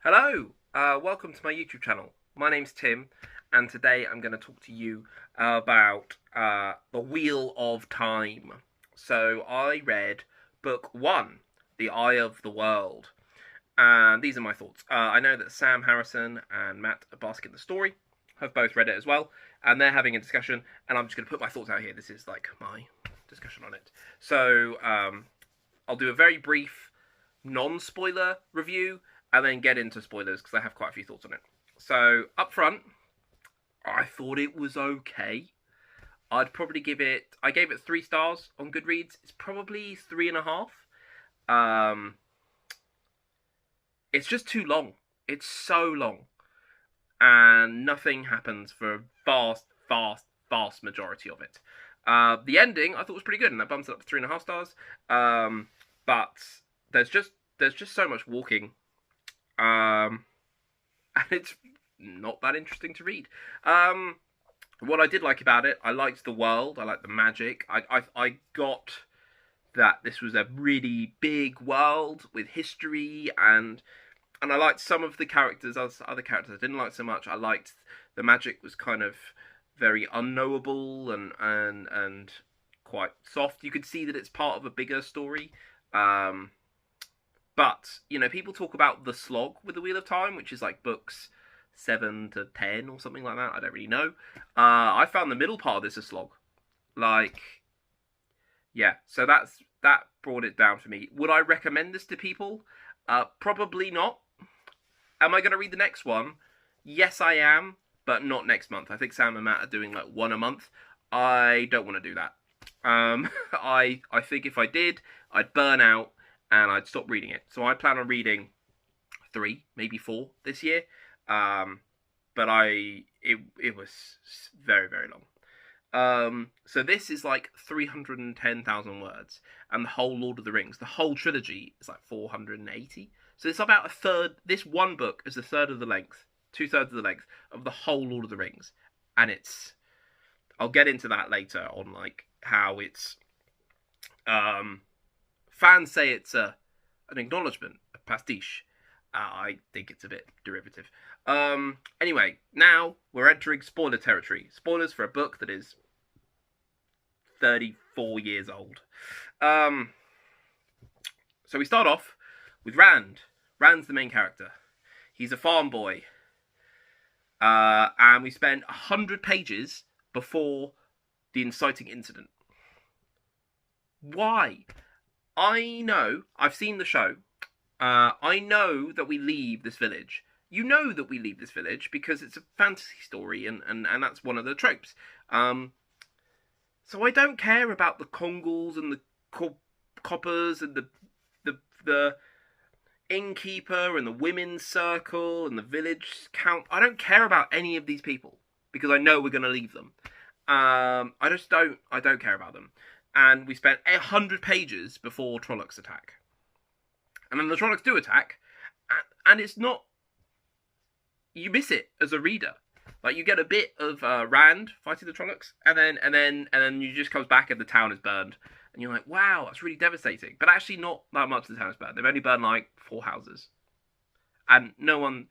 Hello, welcome to my YouTube channel. My name's Tim, and today I'm going to talk to you about The Wheel of Time. So I read book one, The Eye of the World, and these are my thoughts. I know that Sam Harrison and Matt Baskin the Story have both read it as well, and they're having a discussion, and I'm just going to put my thoughts out here. This is like my discussion on it. So I'll do a very brief non-spoiler review and then get into spoilers because I have quite a few thoughts on it. So up front, I thought it was okay. I'd probably I gave it 3 stars on Goodreads. It's probably 3.5. It's just too long. It's so long, and nothing happens for a vast majority of it. The ending I thought was pretty good, and that bumps it up to 3.5 stars. But there's just so much walking, and it's not that interesting to read. What I did like about it, I liked the world, I liked the magic. I got that this was a really big world with history, and I liked some of the characters. Other characters I didn't like so much. I liked the magic was kind of very unknowable and quite soft. You could see that it's part of a bigger story. But, you know, people talk about the slog with the Wheel of Time, which is like books 7 to 10 or something like that. I don't really know. I found the middle part of this a slog. Like, yeah, so that brought it down for me. Would I recommend this to people? Probably not. Am I going to read the next one? Yes, I am, but not next month. I think Sam and Matt are doing like one a month. I don't want to do that. I think if I did, I'd burn out and I'd stop reading it. So I plan on reading 3, maybe 4 this year. But it was very, very long. So this is like 310,000 words, and the whole Lord of the Rings, the whole trilogy is like 480. So it's about a third. This one book is a third of the length, 2/3 of the length of the whole Lord of the Rings, and I'll get into that later on, like how it's. Fans say it's an acknowledgement, a pastiche. I think it's a bit derivative. Anyway, now we're entering spoiler territory. Spoilers for a book that is 34 years old. So we start off with Rand. Rand's the main character. He's a farm boy. And we spent 100 pages before the inciting incident. Why? I know, I've seen the show. I know that we leave this village. You know that we leave this village because it's a fantasy story, and that's one of the tropes. So I don't care about the Congles and the coppers and the innkeeper and the women's circle and the village count. I don't care about any of these people because I know we're going to leave them. I don't care about them. And we spent 100 pages before Trollocs attack. And then the Trollocs do attack, and it's not. You miss it as a reader. Like, you get a bit of Rand fighting the Trollocs, and then you just comes back and the town is burned, and you're like, wow, that's really devastating. But actually, not that much of the town is burned. They've only burned like 4 houses, and no one's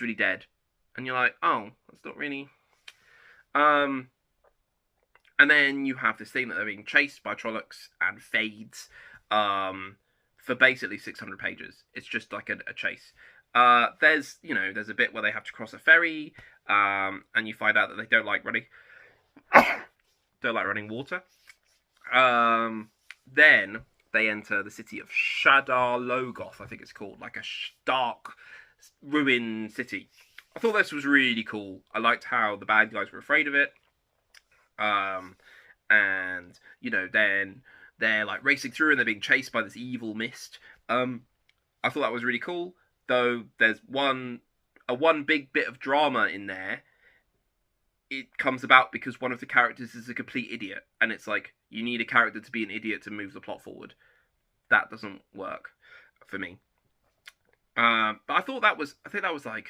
really dead. And you're like, oh, that's not really. And then you have this thing that they're being chased by Trollocs and fades for basically 600 pages. It's just like a chase. There's a bit where they have to cross a ferry, and you find out that they don't like running water. Then they enter the city of Shadar Logoth, I think it's called, like a stark, ruined city. I thought this was really cool. I liked how the bad guys were afraid of it. And then they're like racing through and they're being chased by this evil mist. I thought that was really cool, though there's one big bit of drama in there. It comes about because one of the characters is a complete idiot, and it's like, you need a character to be an idiot to move the plot forward. That doesn't work for me. But I think that was like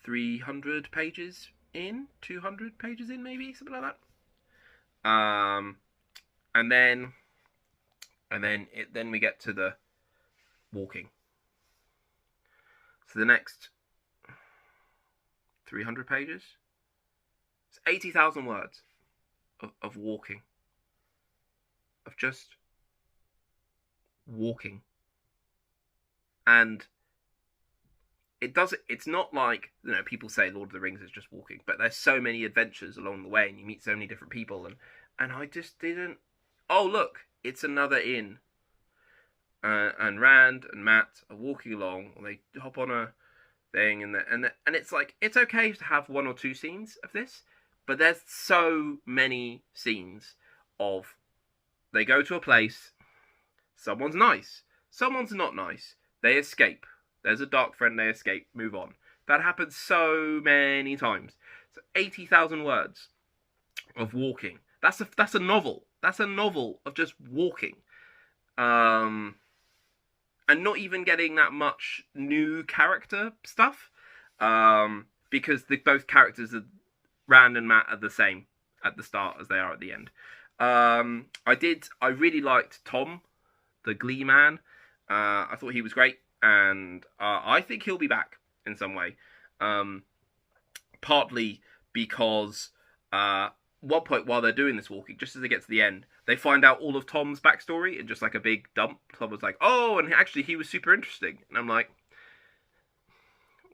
300 pages in, 200 pages in, maybe, something like that. And then we get to the walking. to the next 300 pages. It's 80,000 words of walking. Of just walking. And it's not like, people say Lord of the Rings is just walking, but there's so many adventures along the way and you meet so many different people, and I just didn't. Oh, look, it's another inn. And Rand and Matt are walking along, and they hop on a thing, and it's like, it's okay to have one or two scenes of this, but there's so many scenes of they go to a place, someone's nice, someone's not nice, they escape. There's a dark friend, they escape, move on. That happens so many times. So 80,000 words of walking. That's a novel. That's a novel of just walking. And not even getting that much new character stuff. Because both characters, Rand and Matt, are the same at the start as they are at the end. I really liked Tom, the Glee man. I thought he was great. And I think he'll be back in some way. Partly because one point while they're doing this walking, just as they get to the end, they find out all of Tom's backstory in just like a big dump. Tom was like, oh, and actually he was super interesting. And I'm like,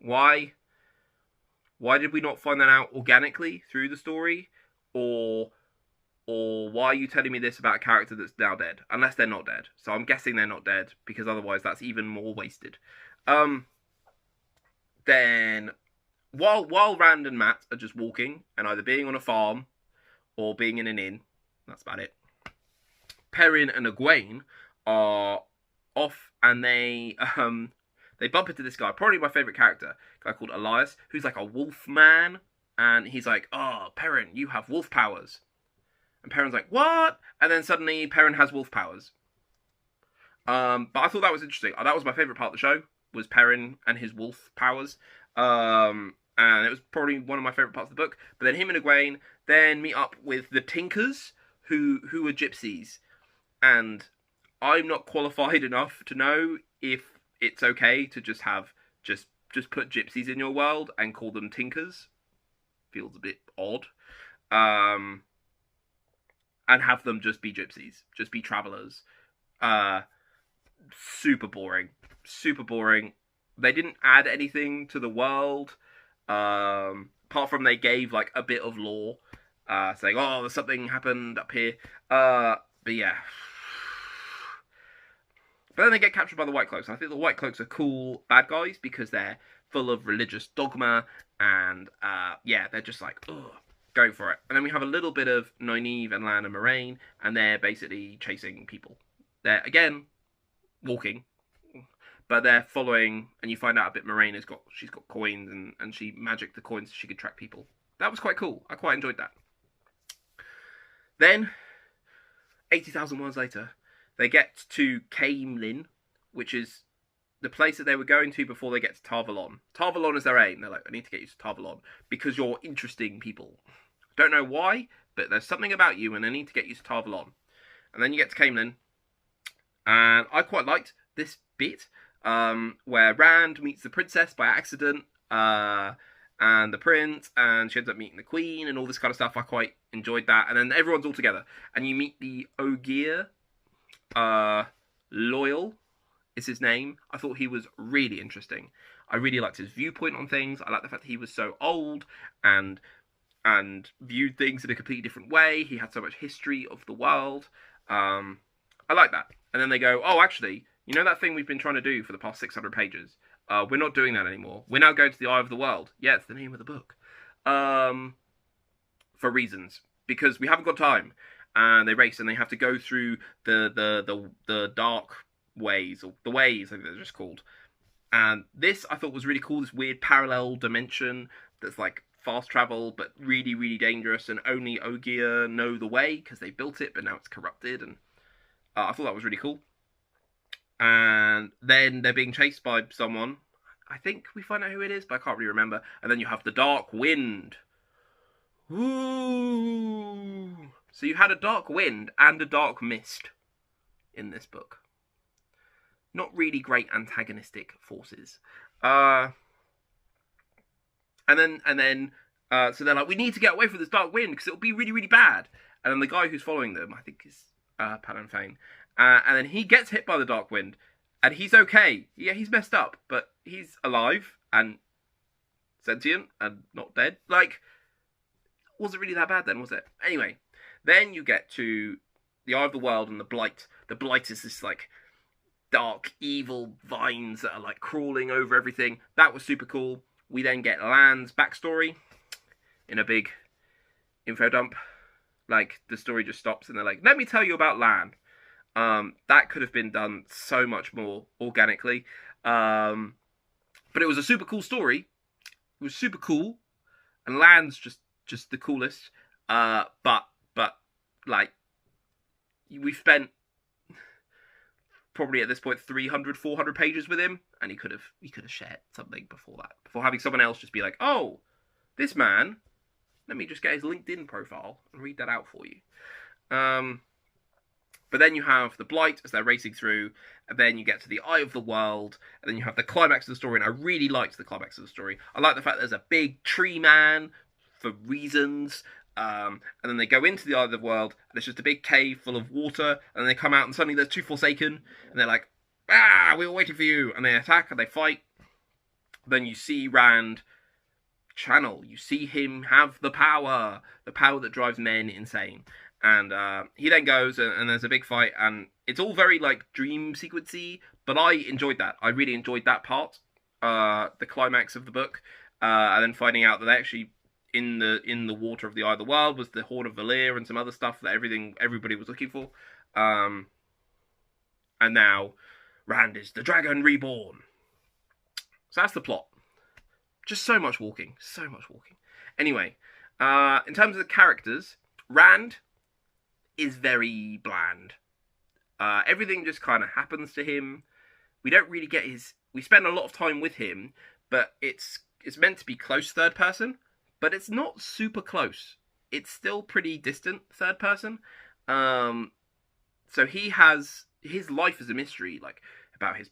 why did we not find that out organically through the story? Or why are you telling me this about a character that's now dead? Unless they're not dead. So I'm guessing they're not dead, because otherwise that's even more wasted. Then, while Rand and Matt are just walking, and either being on a farm, or being in an inn, that's about it, Perrin and Egwene are off, and they bump into this guy, probably my favourite character, a guy called Elias, who's like a wolf man, and he's like, oh, Perrin, you have wolf powers. And Perrin's like, what? And then suddenly Perrin has wolf powers. But I thought that was interesting. That was my favourite part of the show, was Perrin and his wolf powers. And it was probably one of my favourite parts of the book. But then him and Egwene then meet up with the Tinkers, who are gypsies. And I'm not qualified enough to know if it's okay to just put gypsies in your world and call them Tinkers. Feels a bit odd. And have them just be gypsies, just be travellers. Super boring. Super boring. They didn't add anything to the world, apart from they gave like a bit of lore, saying, oh, there's something happened up here. But yeah. But then they get captured by the White Cloaks. And I think the White Cloaks are cool bad guys because they're full of religious dogma, and they're just like, ugh. Going for it. And then we have a little bit of Nynaeve and Lan and Moraine, and they're basically chasing people. They're, again, walking, but they're following, and you find out a bit Moraine she's got coins, and she magicked the coins so she could track people. That was quite cool. I quite enjoyed that. Then, 80,000 words later, they get to Caemlyn, which is the place that they were going to before they get to Tar Valon. Tar Valon is their aim. They're like, I need to get you to Tar Valon because you're interesting people. Don't know why, but there's something about you, and I need to get you to Tar Valon. And then you get to Caemlyn, and I quite liked this bit where Rand meets the princess by accident, and the prince, and she ends up meeting the queen, and all this kind of stuff. I quite enjoyed that. And then everyone's all together, and you meet the Ogier, Loyal is his name. I thought he was really interesting. I really liked his viewpoint on things. I liked the fact that he was so old and viewed things in a completely different way. He had so much history of the world. I like that. And then they go, oh, actually, you know that thing we've been trying to do for the past 600 pages? We're not doing that anymore. We're now going to the Eye of the World. Yeah, it's the name of the book. For reasons. Because we haven't got time. And they race, and they have to go through the dark ways, or the ways, I think they're just called. And this I thought was really cool, this weird parallel dimension that's like fast travel, but really, really dangerous, and only Ogier know the way, because they built it, but now it's corrupted, and I thought that was really cool. And then they're being chased by someone. I think we find out who it is, but I can't really remember. And then you have the Dark Wind. Ooh! So you had a Dark Wind and a Dark Mist in this book. not really great antagonistic forces. And then so they're like, we need to get away from this dark wind because it'll be really, really bad. And then the guy who's following them, I think is Palan Fane, and then he gets hit by the dark wind, and he's okay. Yeah, he's messed up, but he's alive and sentient and not dead. Like, wasn't really that bad then, was it? Anyway, then you get to the Eye of the World and the Blight. The Blight is this like dark, evil vines that are like crawling over everything. That was super cool. We then get Lan's backstory in a big info dump. Like, the story just stops and they're like, let me tell you about Lan. That could have been done so much more organically. But it was a super cool story. It was super cool. And Lan's just the coolest. But like, we've spent probably at this point 300, 400 pages with him, and he could have shared something before that, before having someone else just be like, oh, this man, let me just get his LinkedIn profile and read that out for you. But then you have the Blight as they're racing through, and then you get to the Eye of the World, and then you have the climax of the story, and I really liked the climax of the story. I like the fact that there's a big tree man for reasons. And then they go into the Eye of the World, and it's just a big cave full of water, and then they come out, and suddenly there's two Forsaken, and they're like, we were waiting for you, and they attack, and they fight. Then you see Rand channel, you see him have the power that drives men insane, and he then goes, and there's a big fight, and it's all very, like, dream sequency, but I enjoyed that. I really enjoyed that part, the climax of the book, and then finding out that they actually, in the water of the Eye of the World was the Horn of Valir and some other stuff that everybody was looking for. And now Rand is the Dragon Reborn. So that's the plot. Just so much walking. Anyway, in terms of the characters, Rand is very bland. Everything just kind of happens to him. We don't really get we spend a lot of time with him, but it's meant to be close third person. But it's not super close. It's still pretty distant third person. So his life is a mystery, like, about his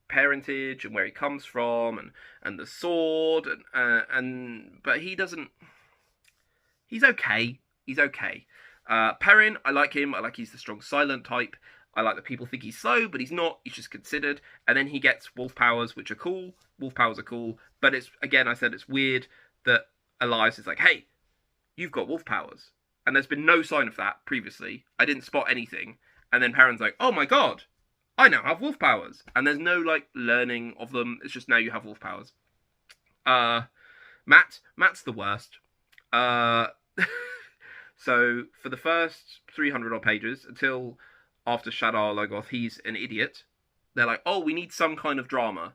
parentage and where he comes from and the sword but he doesn't. He's okay. Perrin, I like him. I like he's the strong silent type. I like that people think he's slow, but he's not. He's just considered. And then he gets wolf powers, which are cool. Wolf powers are cool, but it's, again, I said it's weird that Elias is like, hey, you've got wolf powers. And there's been no sign of that previously. I didn't spot anything. And then Perrin's like, oh my god, I now have wolf powers. And there's no, like, learning of them. It's just now you have wolf powers. Matt's the worst. So for the first 300 odd pages, until after Shadar Logoth, he's an idiot. They're like, oh, we need some kind of drama.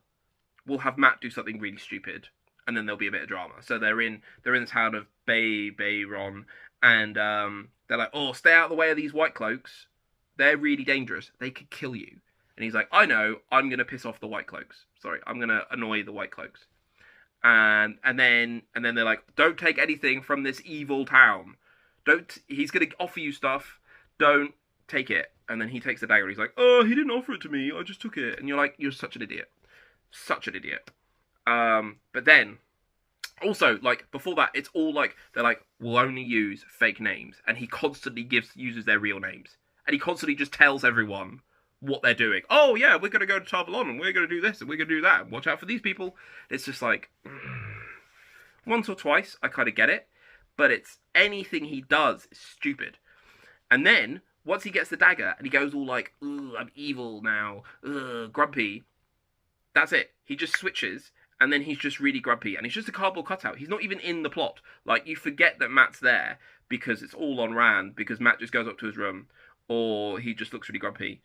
We'll have Matt do something really stupid. And then there'll be a bit of drama. So they're in the town of Bayron, and they're like, oh, stay out of the way of these white cloaks. They're really dangerous. They could kill you. And he's like, I know, I'm going to piss off the white cloaks. Sorry, I'm going to annoy the white cloaks. And then they're like, don't take anything from this evil town. He's going to offer you stuff. Don't take it. And then he takes the dagger. He's like, oh, he didn't offer it to me. I just took it. And you're like, you're such an idiot. Such an idiot. But then, also, like, before that, it's all like, they're like, we'll only use fake names. And he constantly uses their real names. And he constantly just tells everyone what they're doing. Oh, yeah, we're going to go to Tarvalon, and we're going to do this, and we're going to do that, and watch out for these people. It's just like, once or twice, I kind of get it. But it's anything he does is stupid. And then, once he gets the dagger, and he goes all like, ugh, I'm evil now, ugh, grumpy, that's it. He just switches, and then he's just really grumpy, and he's just a cardboard cutout. He's not even in the plot. Like, you forget that Matt's there, because it's all on Rand, because Matt just goes up to his room, or he just looks really grumpy,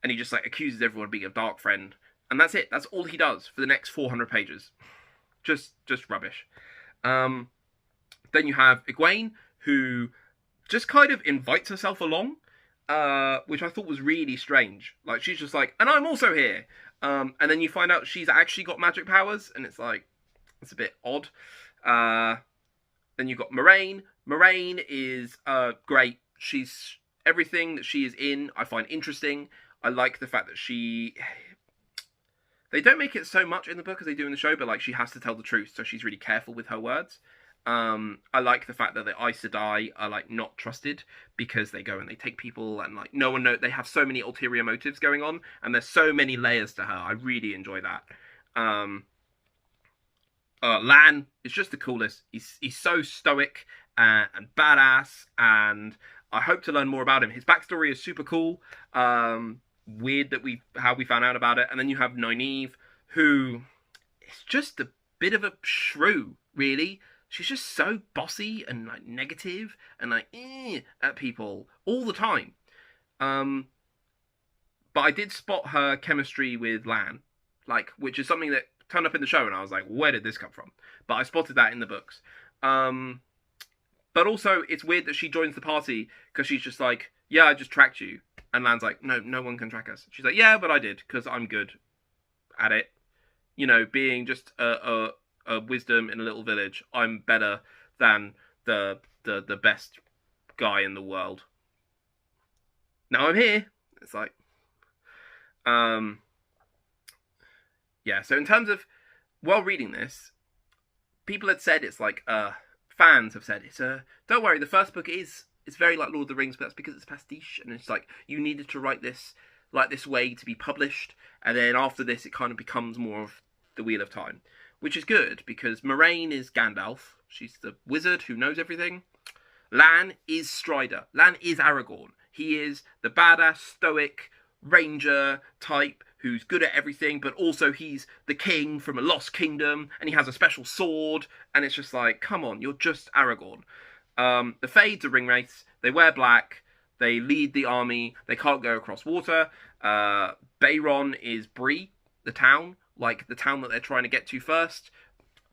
and he just, like, accuses everyone of being a dark friend, and that's it. That's all he does for the next 400 pages. Just rubbish. Then you have Egwene, who just kind of invites herself along, which I thought was really strange. Like, she's just like, and I'm also here. And then you find out she's actually got magic powers, and it's like, it's a bit odd. Then you've got Moraine. Moraine is great. She's everything that she is in, I find interesting. I like the fact that they don't make it so much in the book as they do in the show, but like she has to tell the truth, so she's really careful with her words. I like the fact that the Aes Sedai are like not trusted because they go and they take people and like no one knows. They have so many ulterior motives going on, and there's so many layers to her. I really enjoy that. Lan is just the coolest. He's so stoic and badass, and I hope to learn more about him. His backstory is super cool. Weird that how we found out about it, and then you have Nynaeve, who is just a bit of a shrew, really. She's just so bossy and like negative and like at people all the time. But I did spot her chemistry with Lan, like, which is something that turned up in the show, and I was like, where did this come from? But I spotted that in the books. But also, it's weird that she joins the party because she's just like, yeah, I just tracked you. And Lan's like, no one can track us. She's like, yeah, but I did because I'm good at it. You know, being just a wisdom in a little village, I'm better than the best guy in the world. Now I'm here. It's like, yeah. So in terms of while reading this, people had said it's like fans have said it's don't worry, the first book it's very like Lord of the Rings, but that's because it's pastiche, and it's like you needed to write this like this way to be published, and then after this it kind of becomes more of the Wheel of Time, which is good because Moraine is Gandalf. She's the wizard who knows everything. Lan is Strider. Lan is Aragorn. He is the badass, stoic ranger type who's good at everything, but also he's the king from a lost kingdom, and he has a special sword, and it's just like, come on, you're just Aragorn. The Fades are ringwraiths. They wear black. They lead the army. They can't go across water. Bayron is Bree, the town, like the town that they're trying to get to first.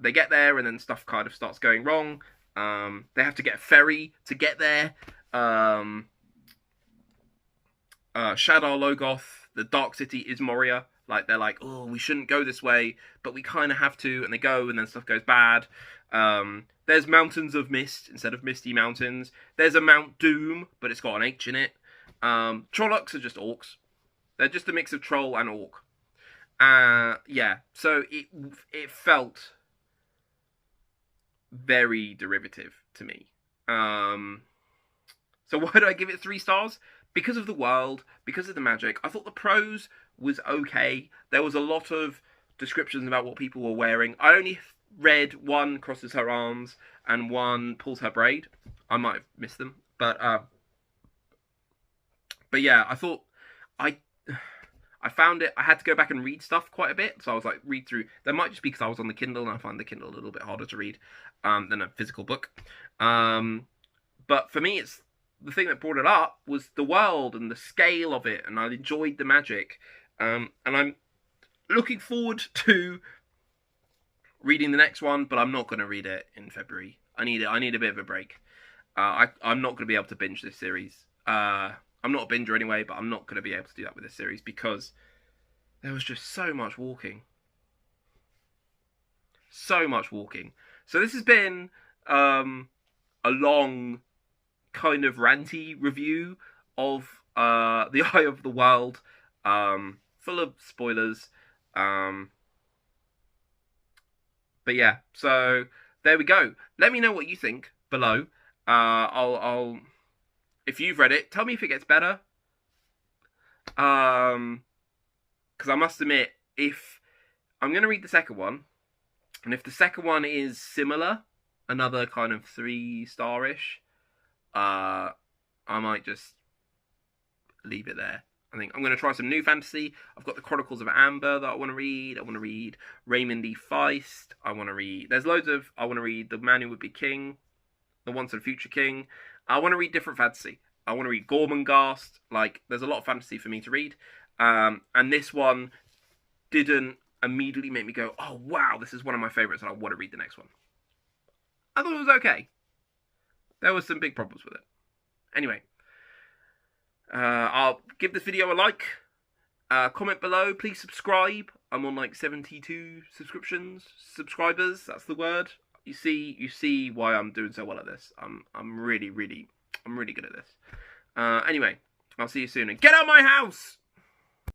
They get there, and then stuff kind of starts going wrong. They have to get a ferry to get there. Shadar Logoth, the Dark City, is Moria. Like, they're like, oh, we shouldn't go this way, but we kind of have to, and they go, and then stuff goes bad. There's Mountains of Mist instead of Misty Mountains. There's a Mount Doom, but it's got an H in it. Trollocs are just orcs. They're just a mix of troll and orc. Yeah, so it felt very derivative to me. So why do I give it 3 stars? Because of the world, because of the magic. I thought the prose was okay. There was a lot of descriptions about what people were wearing. I only read one crosses her arms and one pulls her braid. I might have missed them, but yeah, I thought I found it. I had to go back and read stuff quite a bit, so I was like, read through. That might just be because I was on the Kindle, and I find the Kindle a little bit harder to read than a physical book. But for me, it's the thing that brought it up was the world and the scale of it, and I enjoyed the magic. And I'm looking forward to reading the next one, but I'm not going to read it in February. I need a bit of a break. I'm not going to be able to binge this series. I'm not a binger anyway, but I'm not going to be able to do that with this series because there was just so much walking. So much walking. So this has been a long, kind of ranty review of The Eye of the World, full of spoilers. But yeah, so there we go. Let me know what you think below. I'll if you've read it, tell me if it gets better. Because I must admit, if I'm going to read the second one, and if the second one is similar, another kind of 3-star-ish, I might just leave it there. I think I'm going to try some new fantasy. I've got the Chronicles of Amber that I want to read. I want to read Raymond D. Feist. I want to read... There's loads of... I want to read The Man Who Would Be King, The Once and Future King. I want to read different fantasy. I want to read Gormenghast. Like, there's a lot of fantasy for me to read. And this one didn't immediately make me go, oh, wow, this is one of my favourites, and I want to read the next one. I thought it was okay. There was some big problems with it. Anyway, I'll give this video a like. Comment below. Please subscribe. I'm on like 72 subscribers. That's the word. You see why I'm doing so well at this. I'm really good at this. Anyway, I'll see you soon. And get out of my house!